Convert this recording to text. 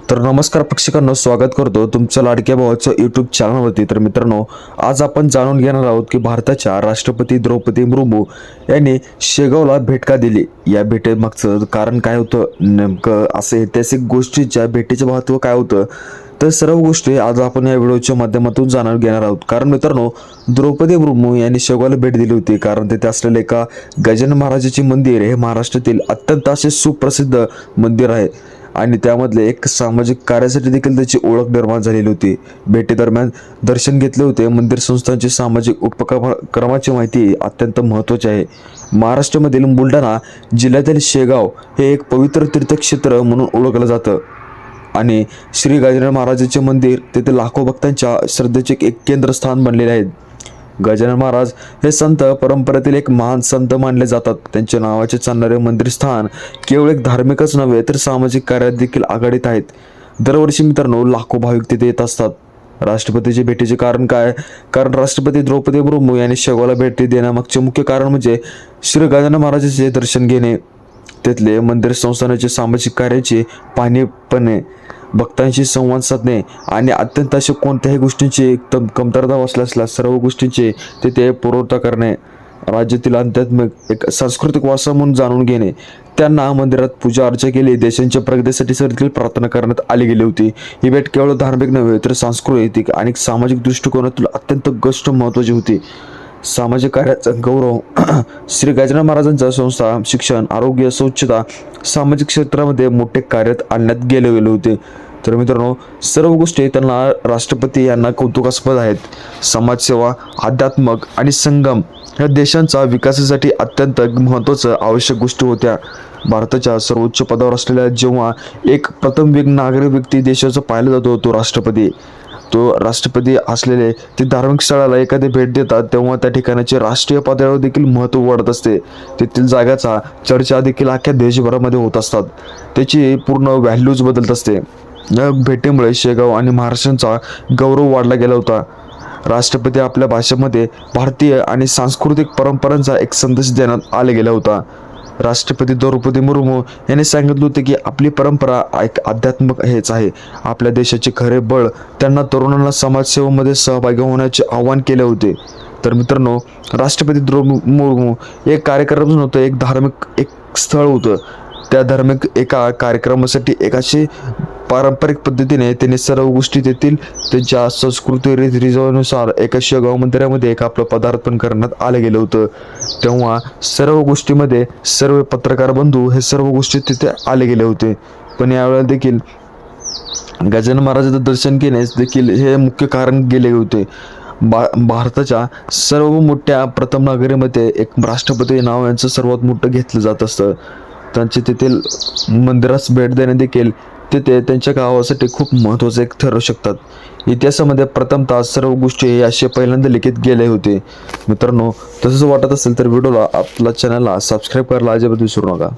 तर नमस्कार प्रेक्षकांनो, स्वागत करतो तुमच्या लाडक्या भावाचं यूट्यूब चॅनलवरती। तर मित्रांनो, आज आपण जाणून घेणार आहोत की भारताच्या राष्ट्रपती द्रौपदी मुर्मू यांनी शेगावला भेट का दिली। या भेटेमागचं कारण काय होतं, नेमकं असे ऐतिहासिक गोष्टीच्या भेटीचे महत्त्व काय होतं, तर सर्व गोष्टी आज आपण या व्हिडिओच्या माध्यमातून जाणून घेणार आहोत। कारण मित्रांनो, द्रौपदी मुर्मू यांनी शेगावला भेट दिली होती, कारण तिथे असलेले एका गजानन महाराजाचे मंदिर हे महाराष्ट्रातील अत्यंत असे सुप्रसिद्ध मंदिर आहे आणि त्यामधले एक सामाजिक कार्यासाठी देखील त्याची ओळख निर्माण झालेली होती। भेटीदरम्यान दर्शन घेतले होते। मंदिर संस्थांची सामाजिक उपक्रमाची माहिती अत्यंत महत्त्वाची आहे। महाराष्ट्रामधील बुलढाणा जिल्ह्यातील शेगाव हे एक पवित्र तीर्थक्षेत्र म्हणून ओळखलं जातं आणि श्री गजानन महाराजांचे मंदिर तेथे लाखो भक्तांच्या श्रद्धेचे एक केंद्रस्थान बनलेले आहे। गजानन महाराज हे संत परंपरेतील एक महान संत मानले जातात। त्यांच्या नावाचे चालणारे मंदिर स्थान केवळ एक धार्मिकच नव्हे तर सामाजिक कार्यात देखील आघाडीत आहेत। दरवर्षी मित्रांनो, लाखो भाविक तिथे येत असतात। राष्ट्रपतीच्या भेटीचे कारण काय? कारण राष्ट्रपती द्रौपदी मुर्मू यांनी शेगावला भेटी देण्यामागचे मुख्य कारण म्हणजे श्री गजानन महाराजांचे दर्शन घेणे, तेथले मंदिर संस्थानाचे सामाजिक कार्याचे पाहणेपणे, भक्तांशी संवाद साधणे आणि अत्यंत अशा कोणत्याही गोष्टींची कमतरता असल्यास सर्व गोष्टींचे तिथे पुरवठा करणे, राज्यातील आध्यात्मिक एक सांस्कृतिक वारसा म्हणून जाणून घेणे, त्यांना मंदिरात पूजा अर्चा केली, देशांच्या प्रगतीसाठी देखील प्रार्थना करण्यात आली गेली होती। ही भेट केवळ धार्मिक नव्हे तर सांस्कृतिक आणि सामाजिक दृष्टिकोनातून अत्यंत गोष्ट महत्त्वाची होती। सामाजिक कार्याचा गौरव श्री गजानन महाराजांचा संस्था, शिक्षण, आरोग्य, स्वच्छता, सामाजिक क्षेत्रामध्ये मोठे कार्यात आणण्यात गेले होते। तर मित्रांनो, सर्व गोष्टी त्यांना राष्ट्रपती यांना कौतुकास्पद आहेत। समाजसेवा, अध्यात्मक आणि संगम या देशांचा विकासासाठी अत्यंत महत्त्वाचं आवश्यक गोष्टी होत्या। भारताच्या सर्वोच्च पदावर असलेल्या जेव्हा एक प्रथम नागरिक व्यक्ती देशाचा पाहिला जातो तो राष्ट्रपती। तो राष्ट्रपती असलेले ते धार्मिक स्थळाला एखादी भेट देतात तेव्हा त्या ठिकाणाचे राष्ट्रीय पातळीवर देखील महत्त्व वाढत असते। तेथील जागाचा चर्चा देखील अख्ख्या देशभरामध्ये होत असतात, त्याची पूर्ण व्हॅल्यूज बदलत असते। या भेटीमुळे शेगाव आणि महाराष्ट्राचा गौरव वाढला गेला होता। राष्ट्रपती आपल्या भाषेमध्ये भारतीय आणि सांस्कृतिक परंपरांचा एक संदेश देण्यात आला गेला होता। राष्ट्रपती द्रौपदी मुर्मू यांनी सांगितले होते की आपली परंपरा एक आध्यात्मिक हेच आहे। आपल्या देशाचे खरे बळ त्यांना तरुणांना समाजसेवेमध्ये सहभागी होण्याचे आवाहन केले होते। तर मित्रांनो, राष्ट्रपती द्रौपदी मुर्मू एक कार्यक्रम नव्हतं, एक धार्मिक एक स्थळ होतं। त्या धार्मिक एका कार्यक्रमासाठी एकाशी पारंपरिक पद्धतीने त्यांनी सर्व गोष्टी तेथील त्यांच्या संस्कृती रीतिरिवाजानुसार एका शेगाव मंदिरामध्ये एक आपलं पदार्पण करण्यात आलं गेलं होतं। तेव्हा सर्व गोष्टीमध्ये सर्व पत्रकार बंधू हे सर्व गोष्टी तिथे आले गेले होते। पण यावेळेला देखील गजानन महाराजांचं दर्शन घेण्यास देखील हे मुख्य कारण गेले होते। भारताच्या सर्व मोठ्या प्रथम नागरिकांमध्ये एक राष्ट्रपती नाव यांचं सर्वात मोठं घेतलं जात असतं। त्यांचे तेथील मंदिरास भेट देणे देखील तिथे त्यांच्या गावासाठी खूप महत्त्वाचे एक ठरू शकतात। इतिहासामध्ये प्रथमतः सर्व गोष्टी असे पहिल्यांदा लिखित गेले होते। मित्रांनो, तसंच वाटत असेल तर व्हिडिओला आपल्या चॅनलला सबस्क्राईब करायला अजिबात विसरू नका।